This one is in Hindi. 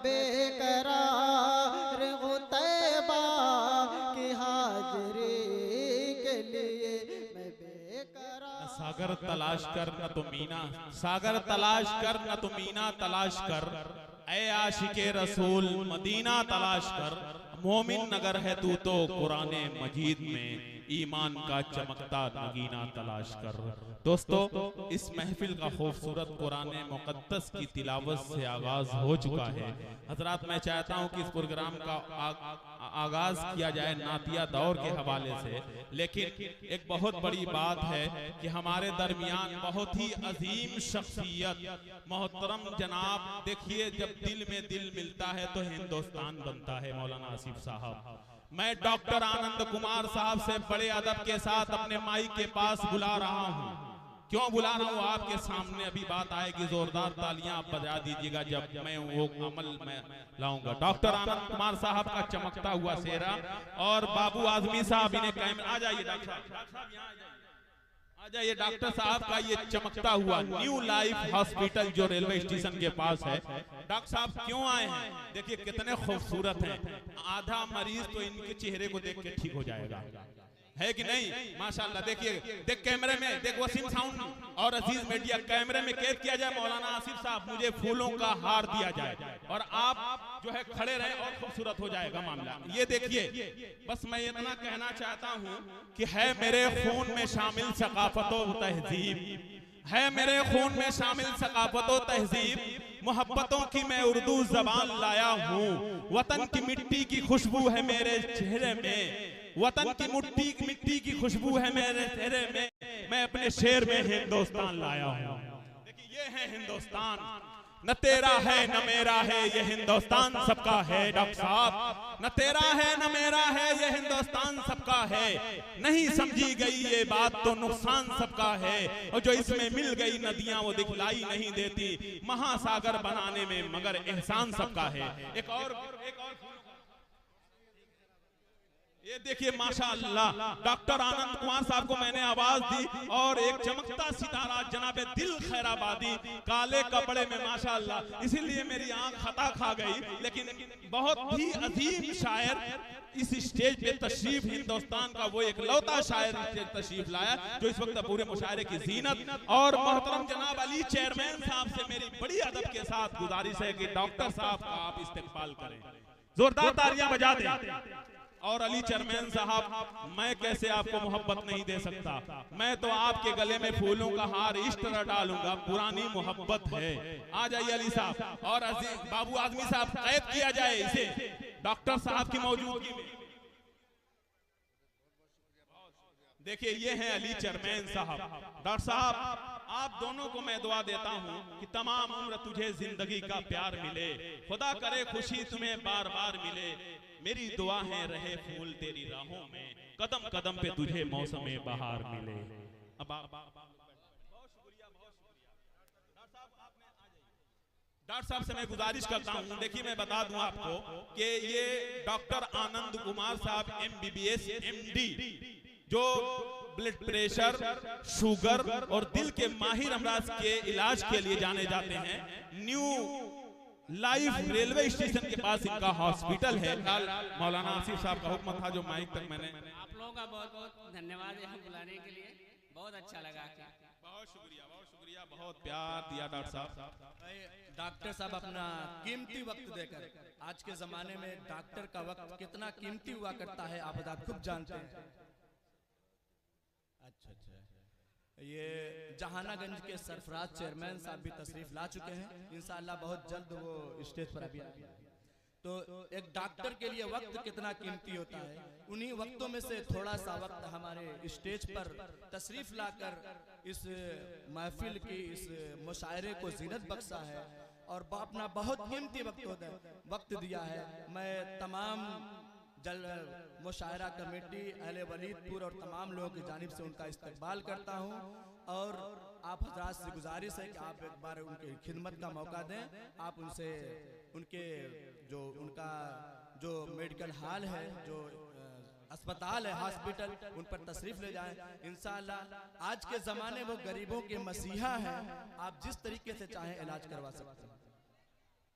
बेकरार हूँ तैबा की हाज़री के लिए, मैं बेकरार। सागर तलाश कर न तो मीना, सागर तलाश कर न तो मीना तलाश कर, ऐ आशिके रसूल मदीना तलाश कर। मोमिन अगर है तू तो कुराने मजीद में ईमान का चमकता नगीना तलाश कर। दोस्तों, इस महफिल का खूबसूरत कुराने मुक़द्दस की तिलावत से आगाज हो चुका है। हजरात, मैं चाहता हूं कि इस प्रोग्राम का आगाज किया जाए नातिया दौर के हवाले से, लेकिन एक बहुत बड़ी बात है कि हमारे दरमियान बहुत ही अजीम शख्सियत मोहतरम जनाब, देखिए जब दिल में दिल मिलता है तो हिंदुस्तान बनता है। मौलाना आसिफ साहब, मैं डॉक्टर आनंद कुमार साहब से बड़े अदब के साथ अपने माइक के पास बुला रहा हूं। क्यों बुला रहा हूं? आपके सामने अभी बात आएगी, जोरदार तालियां आप बजा दीजिएगा जब मैं वो अमल में लाऊंगा। डॉक्टर आनंद कुमार साहब का चमकता हुआ चेहरा और बाबू आजमी साहब, इन्हें कैमरा, आ जाइए डॉक्टर साहब, यहाँ आ जाइए डॉक्टर साहब का ये चमकता हुआ न्यू लाइफ हॉस्पिटल जो रेलवे स्टेशन के पास है। डॉक्टर साहब क्यों आए हैं? देखिए कितने खूबसूरत हैं। आधा मरीज तो इनके चेहरे को देख के ठीक हो जाएगा, है कि नहीं? माशाल्लाह। देखिए, देख कैमरे में, देख वसीम साउंड और अजीज मीडिया, कैमरे में कैद किया जाए मौलाना आसिफ साहब, मुझे फूलों का हार दिया जाए और आप जो है खड़े रहे और खूबसूरत हो जाएगा मामला। ये देखिए, बस मैं इतना कहना चाहता हूँ कि है मेरे खून में शामिल सकाफत व तहजीब, है मेरे खून में शामिल सकाफत व तहजीब, मोहब्बतों की मैं उर्दू जबान लाया हूँ। वतन की मिट्टी की खुशबू है मेरे चेहरे में, वतन की मिट्टी की खुशबू है मेरे चेहरे में, मैं अपने शेर में हिंदुस्तान लाया हूँ। देखिए ये है हिंदुस्तान, न तेरा है न मेरा है, ये हिंदुस्तान सबका है। डॉक्टर साहब, न तेरा है न मेरा है, ये हिंदुस्तान सबका है। नहीं समझी गई ये बात तो नुकसान सबका है, और जो इसमें मिल गई नदियां वो दिखलाई नहीं देती, महासागर बनाने में मगर एहसान सबका है। एक और ये देखिए माशाअल्लाह, डॉक्टर आनंद कुमार साहब को मैंने आवाज दी और एक चमकता सितारा जनाबे दिल खैराबादी काले कपड़े में माशाअल्लाह, इसीलिए मेरी आंख खता खा गई। लेकिन बहुत ही अजीम शायर इस स्टेज पे तशरीफ, हिंदुस्तान का वो एक लौता शायर तशरीफ लाया जो इस वक्त पूरे मुशायरे की जीनत। और मोहतरम जनाब अली चेयरमैन साहब से मेरी बड़ी अदब के साथ गुजारिश है कि डॉक्टर साहब का आप इस्तेकबाल करें, जोरदार तालियां बजा दें। और अली चेयरमैन साहब, मैं कैसे आपको मोहब्बत नहीं दे सकता, मैं तो आपके गले में फूलों का हार इस तरह डालूंगा, पुरानी मोहब्बत है। आ जाइए अली साहब और बाबू आजमी साहब, कैद किया जाए इसे डॉक्टर साहब की मौजूदगी में। देखिए ये हैं अली चेयरमैन साहब। डॉक्टर साहब, आप दोनों को मैं दुआ देता हूँ कि तमाम उम्र तुझे जिंदगी का प्यार मिले, खुदा करे खुशी तुम्हें बार बार मिले। मेरी दुआ है रहे फूल तेरी राहों में, कदम कदम पे तुझे मौसमे बहार मिले। अब बहुत शुक्रिया, बहुत शुक्रिया डॉक्टर साहब से मैं गुजारिश करता हूँ। देखिए मैं बता दूं आपको कि ये डॉक्टर आनंद कुमार साहब MBBS MD, जो ब्लड प्रेशर, शुगर और दिल के माहिर अमराज के इलाज के लिए जाने जाते हैं। न्यू लाइफ रेलवे स्टेशन के पास इनका हॉस्पिटल है। मौलाना आसिफ साहब का हुक्म था जो माइक तक मैंने। आप लोगों का बहुत बहुत धन्यवाद यहाँ बुलाने के लिए, बहुत अच्छा लगा। बहुत शुक्रिया, बहुत शुक्रिया, बहुत प्यार दिया डॉक्टर साहब। डॉक्टर साहब अपना कीमती वक्त देकर, आज के जमाने में डॉक्टर का वक्त कितना कीमती हुआ करता है आप खुद जानते हैं। अच्छा, ये जहानागंज के सरफराज चेयरमैन साहब भी तशरीफ ला चुके हैं, इंशाअल्लाह बहुत जल्द वो स्टेज पर अभी आएंगे। तो एक डॉक्टर के लिए वक्त कितना कीमती होता है, उन्हीं वक्तों में से थोड़ा सा वक्त हमारे स्टेज पर तशरीफ लाकर इस महफिल की, इस मुशायरे को जीनत बख्शा है और अपना बहुत कीमती वक्त दिया है। मैं तमाम मुशायरा कमेटी, अहले वलीदपुर और तमाम लोगों की जानिब से उनका इस्तकबाल करता हूँ और आप हजरात से गुजारिश है कि आप एक बार उनकी खिदमत का मौका दें। आप उनसे उनका जो मेडिकल हॉल है, जो अस्पताल है, हॉस्पिटल, उन पर तशरीफ ले जाएं। इंशाअल्लाह आज के ज़माने वो गरीबों के मसीहा हैं, आप जिस तरीके से चाहें इलाज करवा सकते हैं।